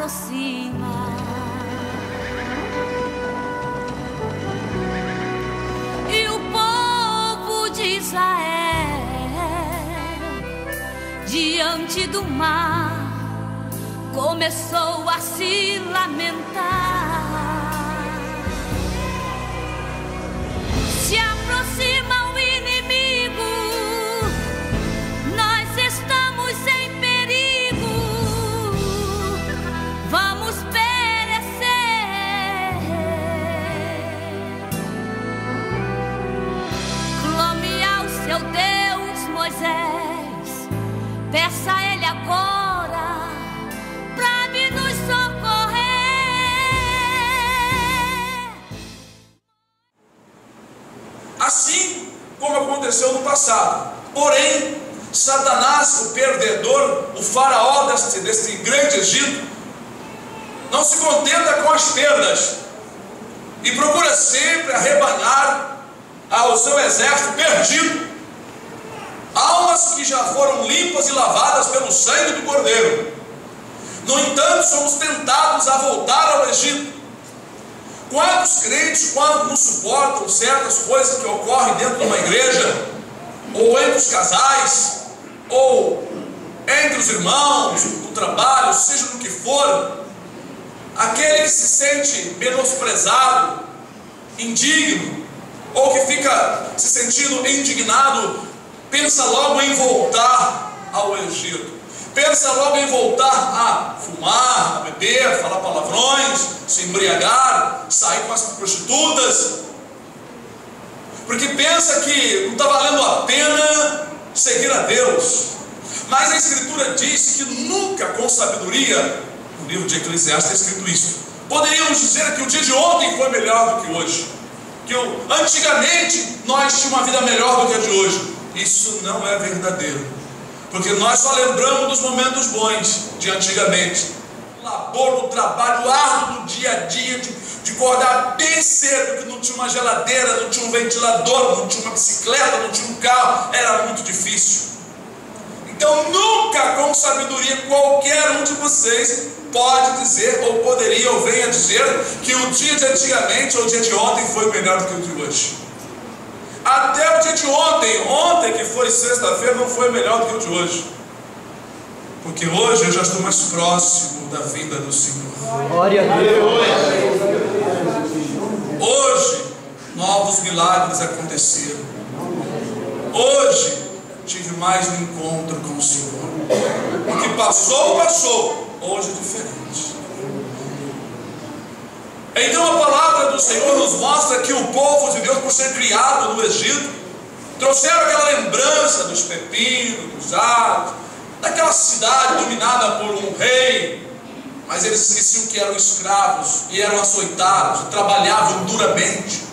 aproxima. E o povo de Israel, diante do mar, começou a se lamentar. Se aproxima o inimigo, nós estamos em perigo, vamos perecer. Clame ao seu Deus, Moisés, peça a Ele agora pra vir nos socorrer. Assim como aconteceu no passado. Porém, Satanás, o perdedor, o faraó deste grande Egito, não se contenta com as perdas e procura sempre arrebanhar ao seu exército perdido almas que já foram limpas e lavadas pelo sangue do Cordeiro. No entanto, somos tentados a voltar ao Egito. Quantos crentes, quando não suportam certas coisas que ocorrem dentro de uma igreja, ou entre os casais, ou entre os irmãos, no trabalho, seja no que for, aquele que se sente menosprezado, indigno, ou que fica se sentindo indignado, pensa logo em voltar ao Egito. Pensa logo em voltar a fumar, a beber, falar palavrões, se embriagar, sair com as prostitutas, porque pensa que não está valendo a pena seguir a Deus. Mas a Escritura diz que nunca com sabedoria, no livro de Eclesiastes está escrito isso, poderíamos dizer que o dia de ontem foi melhor do que hoje, que antigamente nós tínhamos uma vida melhor do que a de hoje. Isso não é verdadeiro, porque nós só lembramos dos momentos bons de antigamente. O labor, o trabalho árduo do dia a dia, de acordar bem cedo, que não tinha uma geladeira, não tinha um ventilador, não tinha uma bicicleta, não tinha um carro, era muito difícil. Então nunca com sabedoria qualquer um de vocês pode dizer, ou poderia, ou venha dizer, que o dia de antigamente ou o dia de ontem foi melhor do que o de hoje. Até o dia de ontem que foi sexta-feira, não foi melhor do que o de hoje, porque hoje eu já estou mais próximo da vinda do Senhor. Glória a Deus. Hoje novos milagres aconteceram. Hoje tive mais um encontro com o Senhor. O que passou, hoje é diferente. Então a palavra do Senhor nos mostra que o povo de Deus, por ser criado no Egito, trouxeram aquela lembrança dos pepinos, dos aros, daquela cidade dominada por um rei, mas eles esqueciam que eram escravos e eram açoitados, trabalhavam duramente.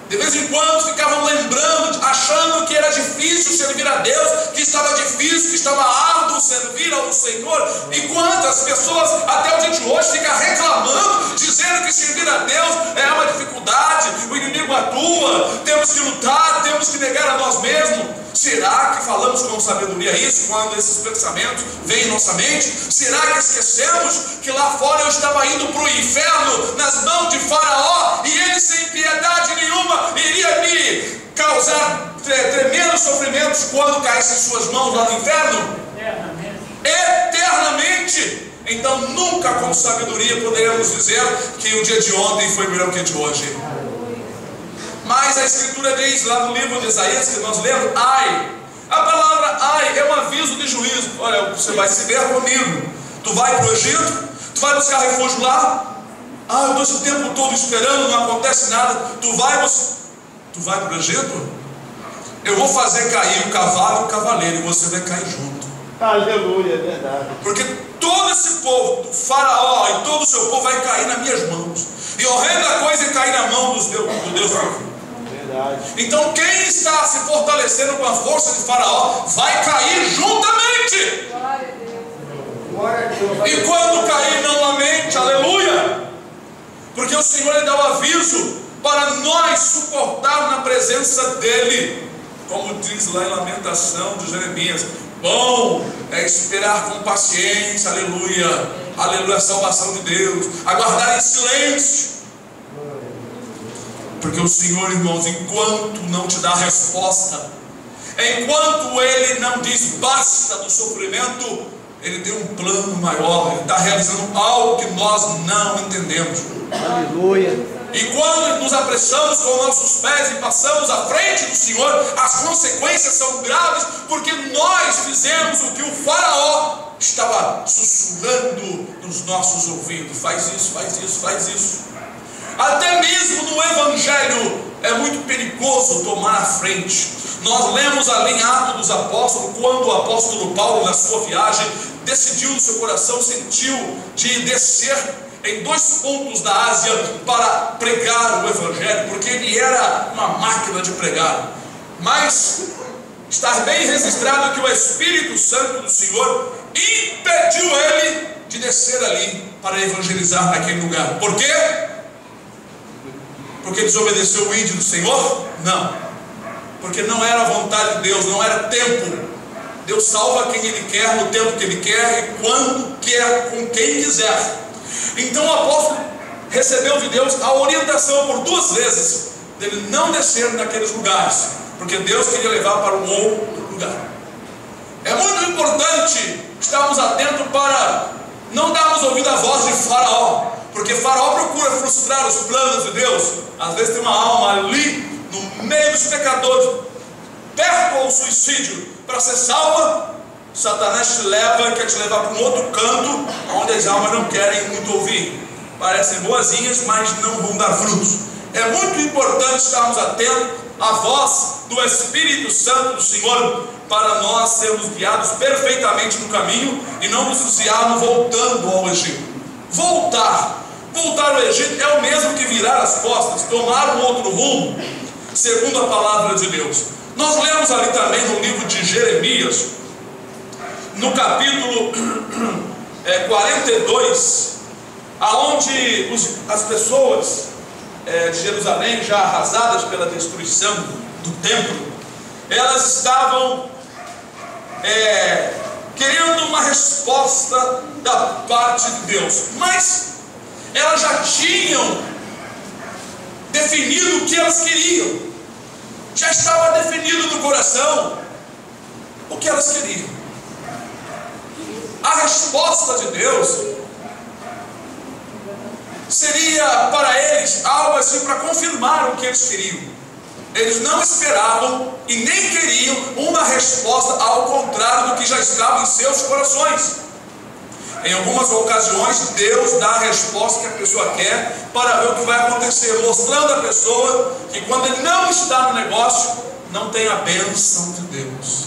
De vez em quando ficavam lembrando, achando que era difícil servir a Deus, que estava difícil, que estava árduo servir ao Senhor. E quantas pessoas até o dia de hoje ficam reclamando, dizendo que servir a Deus é uma dificuldade, o inimigo atua, temos que lutar, temos que negar a nós mesmos. Será que falamos com sabedoria isso quando esses pensamentos vêm em nossa mente? Será que esquecemos que lá fora eu estava indo para o inferno nas mãos de Faraó e ele sem piedade nenhuma iria me causar tremendos sofrimentos quando caísse em suas mãos lá no inferno? Eternamente. Então nunca com sabedoria poderemos dizer que o dia de ontem foi melhor que o de hoje. Mas a Escritura diz lá no livro de Isaías que nós lemos, ai. A palavra ai é um aviso de juízo. Olha, você vai se ver comigo. Tu vai para o Egito, tu vai buscar refúgio lá. Eu estou esse tempo todo esperando, não acontece nada. Tu vai para o Egito? Eu vou fazer cair o cavalo e o cavaleiro, e você vai cair junto. Aleluia, é verdade. Porque todo esse povo, o Faraó e todo o seu povo vai cair nas minhas mãos. E horrenda coisa é cair na mão do Deus vivo. Então quem está se fortalecendo com a força de Faraó vai cair juntamente. E quando cair, não lamente, aleluia, porque o Senhor lhe dá o aviso para nós suportar na presença dele, como diz lá em Lamentação de Jeremias: Bom é esperar com paciência, aleluia, aleluia, a salvação de Deus, aguardar em silêncio, porque o Senhor, irmãos, enquanto não te dá a resposta, enquanto Ele não diz basta do sofrimento, Ele tem um plano maior, Ele está realizando algo que nós não entendemos. Aleluia. E quando nos apressamos com nossos pés e passamos à frente do Senhor, as consequências são graves, porque nós fizemos o que o faraó estava sussurrando nos nossos ouvidos: faz isso, faz isso, faz isso. Até mesmo no Evangelho é muito perigoso tomar a frente. Nós lemos ali em Atos dos Apóstolos, quando o apóstolo Paulo, na sua viagem, decidiu no seu coração, sentiu de descer em 2 pontos da Ásia para pregar o Evangelho, porque ele era uma máquina de pregar. Mas está bem registrado que o Espírito Santo do Senhor impediu ele de descer ali para evangelizar naquele lugar. Por quê? Porque desobedeceu o ídolo do Senhor? Não, porque não era a vontade de Deus, não era tempo. Deus salva quem Ele quer, no tempo que Ele quer e quando quer, com quem quiser. Então o apóstolo recebeu de Deus a orientação por 2 vezes dele não descer naqueles lugares, porque Deus queria levar para um outro lugar. É muito importante estarmos atentos para não darmos ouvido à voz de Faraó, porque Faraó procura frustrar os planos de Deus. Às vezes tem uma alma ali no meio dos pecadores, perto ao suicídio, para ser salva. Satanás te leva, quer te levar para um outro canto, onde as almas não querem muito ouvir. Parecem boazinhas, mas não vão dar frutos. É muito importante estarmos atentos à voz do Espírito Santo do Senhor, para nós sermos guiados perfeitamente no caminho e não nos desviarmos voltando ao Egito. Voltar ao Egito é o mesmo que virar as costas, tomar um outro rumo, segundo a palavra de Deus. Nós lemos ali também no livro de Jeremias, no capítulo 42, aonde as pessoas de Jerusalém, já arrasadas pela destruição do templo, elas estavam querendo uma resposta da parte de Deus, mas elas já tinham definido o que elas queriam, já estava definido no coração o que elas queriam. A resposta de Deus seria para eles algo assim para confirmar o que eles queriam. Eles não esperavam e nem queriam uma resposta ao contrário do que já estava em seus corações. Em algumas ocasiões Deus dá a resposta que a pessoa quer para ver o que vai acontecer, mostrando à pessoa que quando ele não está no negócio, não tem a bênção de Deus.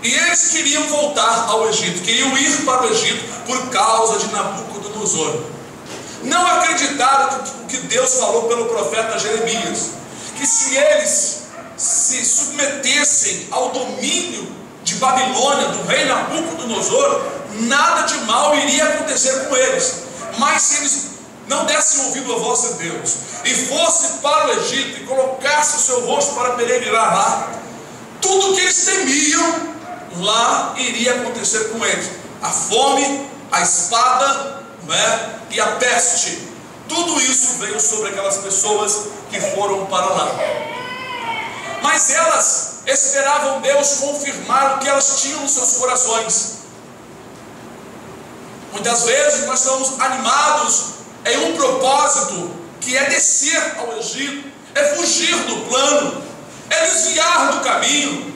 E eles queriam voltar ao Egito, queriam ir para o Egito por causa de Nabucodonosor. Não acreditaram que Deus falou pelo profeta Jeremias, que se eles se submetessem ao domínio de Babilônia, do rei Nabucodonosor, nada de mal iria acontecer com eles. Mas se eles não dessem ouvido à voz de Deus e fossem para o Egito e colocassem o seu rosto para peregrinar lá, tudo que eles temiam lá iria acontecer com eles: a fome, a espada, e a peste. Tudo isso veio sobre aquelas pessoas que foram para lá. Mas elas esperavam Deus confirmar o que elas tinham nos seus corações. Muitas vezes nós estamos animados em um propósito, que é descer ao Egito, é fugir do plano, é desviar do caminho.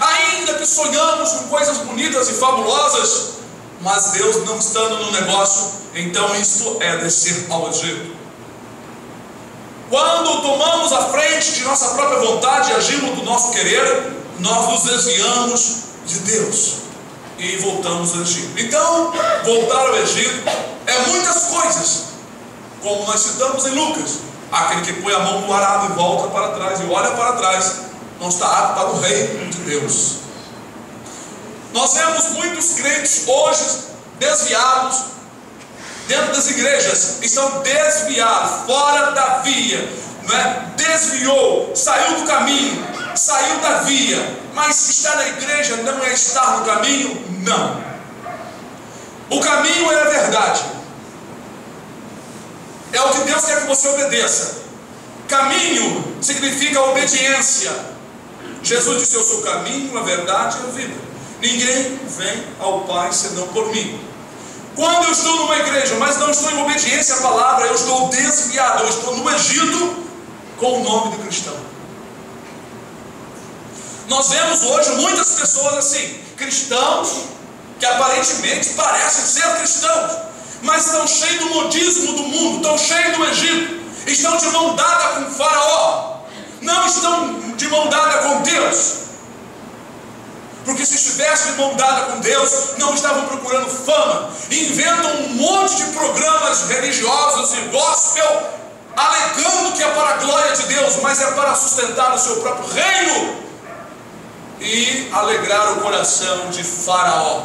Ainda que sonhamos com coisas bonitas e fabulosas, mas Deus não estando no negócio, então isto é descer ao Egito. Quando tomamos a frente de nossa própria vontade e agimos do nosso querer, nós nos desviamos de Deus e voltamos ao Egito. Então, voltar ao Egito é muitas coisas, como nós citamos em Lucas: aquele que põe a mão no arado e volta para trás e olha para trás, não está apto para o reino de Deus. Nós vemos muitos crentes hoje desviados dentro das igrejas, estão desviados, fora da via, desviou, saiu do caminho, saiu da via, Mas estar na igreja não é estar no caminho? Não. O caminho é a verdade. É o que Deus quer que você obedeça. Caminho significa obediência. Jesus disse: eu sou o caminho, a verdade e a vida. Ninguém vem ao Pai senão por mim. Quando eu estou numa igreja, mas não estou em obediência à palavra, eu estou desviado, eu estou no Egito com o nome do cristão. Nós vemos hoje muitas pessoas assim, cristãos, que aparentemente parecem ser cristãos, mas estão cheios do modismo do mundo, estão cheios do Egito, estão de mão dada com o faraó, não estão de mão dada com Deus, porque se estivessem de mão dada com Deus, não estavam procurando fama, inventam um monte de programas religiosos e gospel, alegando que é para a glória de Deus, mas é para sustentar o seu próprio reino e alegrar o coração de Faraó.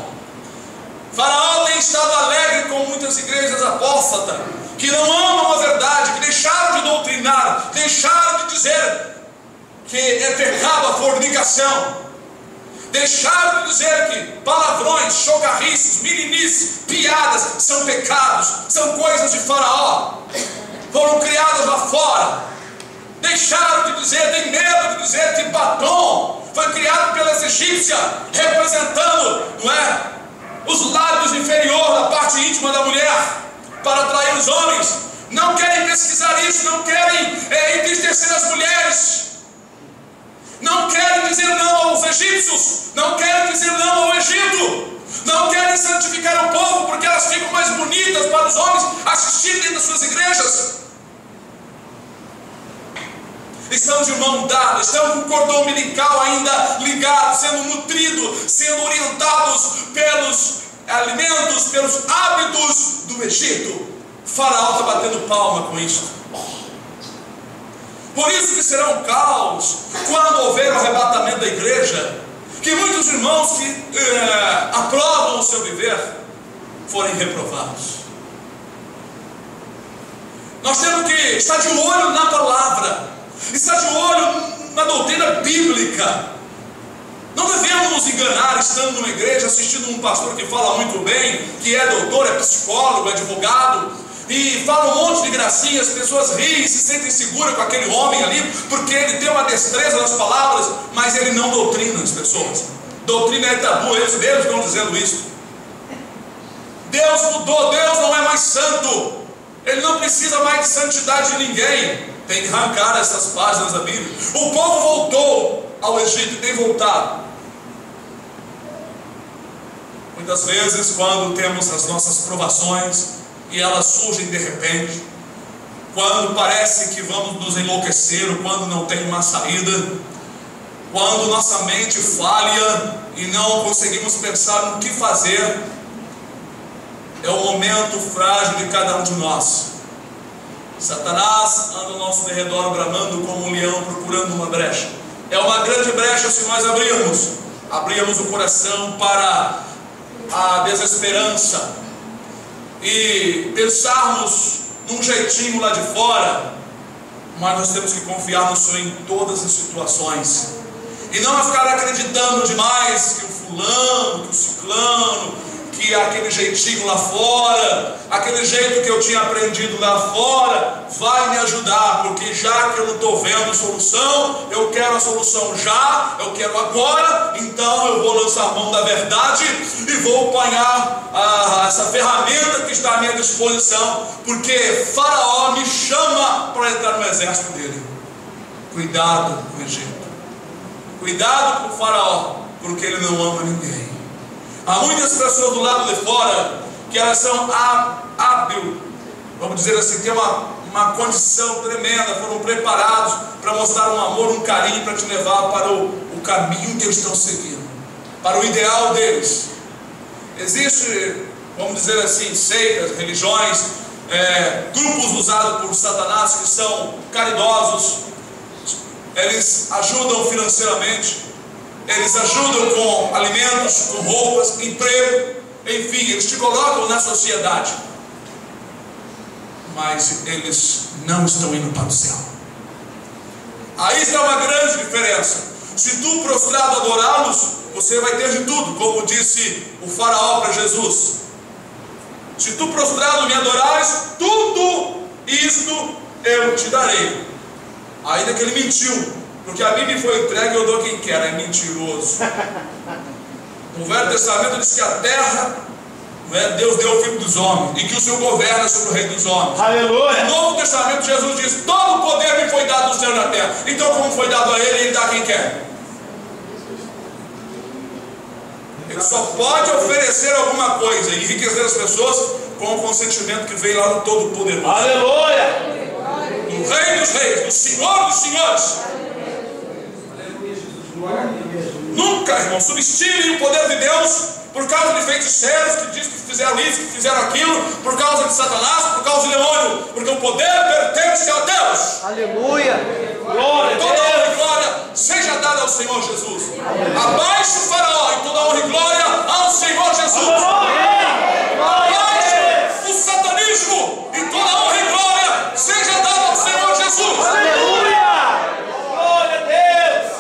Faraó tem estado alegre com muitas igrejas apóstatas, que não amam a verdade, que deixaram de doutrinar, deixaram de dizer que é pecado a fornicação, deixaram de dizer que palavrões, chocarrices, meninices, piadas são pecados, são coisas de Faraó, foram criadas lá fora. Deixaram de dizer, tem medo de dizer que batom foi criado pelas egípcias, representando, não é, os lábios inferiores da parte íntima da mulher, para atrair os homens. Não querem pesquisar isso, não querem entristecer as mulheres, não querem dizer não aos egípcios, não querem dizer não ao Egito, não querem santificar o povo, porque elas ficam mais bonitas para os homens assistirem dentro das suas igrejas. Estão de mão dada, estão com o cordão umbilical ainda ligado, sendo nutridos, sendo orientados pelos alimentos, pelos hábitos do Egito. O Faraó está batendo palma com isso. Por isso que será um caos quando houver o arrebatamento da igreja, que muitos irmãos que aprovam o seu viver forem reprovados. Nós temos que estar de olho na palavra, estar de olho na doutrina bíblica. Não devemos nos enganar estando numa igreja, assistindo um pastor que fala muito bem, que é doutor, é psicólogo, é advogado, e fala um monte de gracinha, as pessoas riem e se sentem seguras com aquele homem ali, porque ele tem uma destreza nas palavras, mas ele não doutrina as pessoas. Doutrina é tabu, eles mesmos estão dizendo isso. Deus mudou, Deus não é mais santo, Ele não precisa mais de santidade de ninguém. Tem que arrancar essas páginas da Bíblia. O povo voltou ao Egito e tem voltado. Muitas vezes, quando temos as nossas provações e elas surgem de repente, quando parece que vamos nos enlouquecer, ou quando não tem uma saída, quando nossa mente falha e não conseguimos pensar no que fazer, é o momento frágil de cada um de nós. Satanás anda ao nosso derredor bramando como um leão procurando uma brecha. É uma grande brecha se nós abrirmos o coração para a desesperança e pensarmos num jeitinho lá de fora, mas nós temos que confiar no Senhor em todas as situações e não ficar acreditando demais que o fulano, que o ciclano, que aquele jeitinho lá fora, aquele jeito que eu tinha aprendido lá fora vai me ajudar, porque já que eu não estou vendo solução, eu quero a solução já, eu quero agora, então eu vou lançar a mão da verdade e vou apanhar essa ferramenta que está à minha disposição, porque Faraó me chama para entrar no exército dele. Cuidado com o Egito, cuidado com o Faraó, porque ele não ama ninguém. Há muitas pessoas do lado de fora que elas são hábil, vamos dizer assim, tem uma condição tremenda, foram preparados para mostrar um amor, um carinho, para te levar para o caminho que eles estão seguindo, para o ideal deles. Existe, vamos dizer assim, seitas, religiões, grupos usados por Satanás que são caridosos, eles ajudam financeiramente, eles ajudam com alimentos, com roupas, emprego, enfim, eles te colocam na sociedade, mas eles não estão indo para o céu. Aí está uma grande diferença. Se tu prostrado adorá-los, você vai ter de tudo, como disse o faraó para Jesus. Se tu prostrado me adorares, tudo isto eu te darei. Ainda que ele mentiu, porque a mim me foi entregue, eu dou quem quer. É mentiroso. No Velho Testamento diz que a terra, Deus deu ao filho dos homens, e que o Senhor governa sobre o rei dos homens. Aleluia. No Novo Testamento Jesus diz: todo o poder me foi dado no céu e na terra. Então, como foi dado a ele, ele dá a quem quer. Ele só pode oferecer alguma coisa e enriquecer as pessoas com o consentimento que veio lá do Todo-Poderoso. Aleluia. Do Rei dos Reis, do Senhor dos Senhores. Nunca, irmão, subestimem o poder de Deus por causa de feiticeiros que dizem que fizeram isso, que fizeram aquilo, por causa de Satanás, por causa de demônio, porque o poder pertence a Deus. Aleluia. Glória a Toda honra Deus. e glória seja dada ao Senhor Jesus. Abaixo o faraó e toda honra e glória ao Senhor Jesus. Abaixo o satanismo e toda honra e glória seja dada ao Senhor Jesus. Aleluia. Glória a Deus.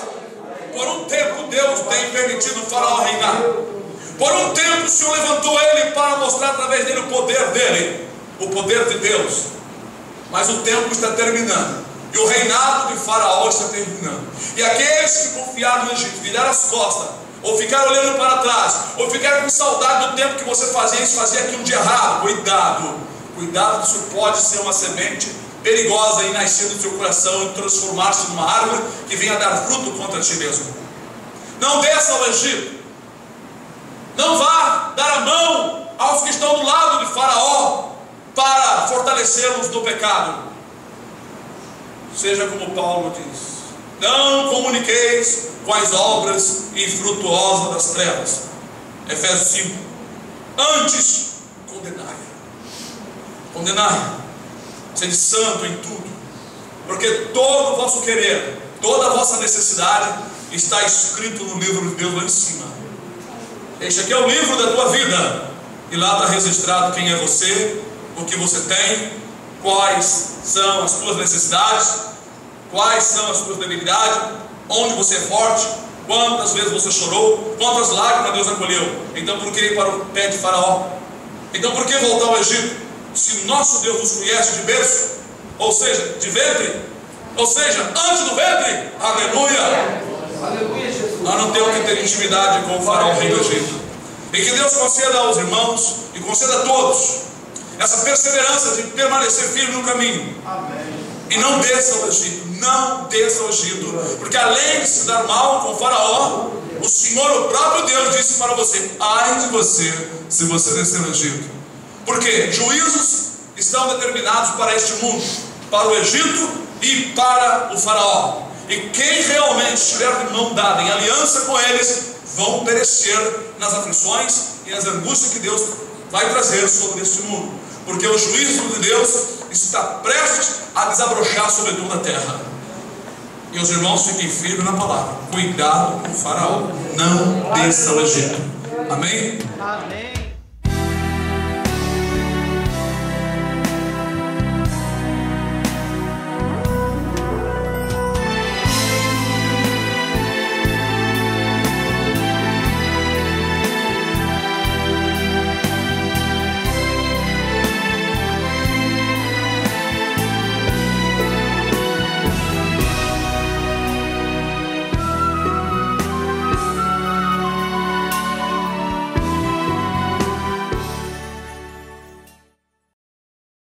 Por um tempo Deus tem permitido o faraó reinar. Por um tempo o Senhor levantou ele para mostrar através dele o poder dele, o poder de Deus. Mas o tempo está terminando e o reinado de faraó está terminando. E aqueles que confiaram no Egito, viraram as costas, ou ficaram olhando para trás, ou ficaram com saudade do tempo que você fazia isso, fazia aquilo de errado. Cuidado, cuidado, que isso pode ser uma semente perigosa e nascer do seu coração e transformar-se numa árvore que venha dar fruto contra ti mesmo. Não desça ao Egito. Não vá dar a mão aos que estão do lado de faraó para fortalecê-los no pecado. Seja como Paulo diz: não comuniqueis com as obras infrutuosas das trevas. Efésios 5. Antes, condenai. Condenai. Sede santo em tudo, porque todo o vosso querer, toda a vossa necessidade está escrito no livro de Deus lá em cima. Este aqui é o livro da tua vida, e lá está registrado quem é você, o que você tem, quais são as tuas necessidades, quais são as tuas debilidades, onde você é forte, quantas vezes você chorou, quantas lágrimas Deus acolheu. Então por que ir para o pé de faraó? Então por que voltar ao Egito? Se nosso Deus nos conhece de berço, ou seja, de ventre, ou seja, antes do ventre. Aleluia. Aleluia, Jesus. Nós não temos que ter intimidade com o faraó, rei do Egito. E que Deus conceda aos irmãos e conceda a todos essa perseverança de permanecer firme no caminho. Amém. E não desça ao Egito. Não desça ao Egito, porque além de se dar mal com o faraó, o Senhor, o próprio Deus, disse para você: ai de você se você descer ao Egito. Porque juízos estão determinados para este mundo, para o Egito e para o faraó. E quem realmente estiver de mão dada em aliança com eles, vão perecer nas aflições e nas angústias que Deus vai trazer sobre este mundo. Porque o juízo de Deus está prestes a desabrochar sobre toda a terra. E os irmãos fiquem firmes na palavra. Cuidado com o faraó. Não desça ao Egito. Amém? Amém.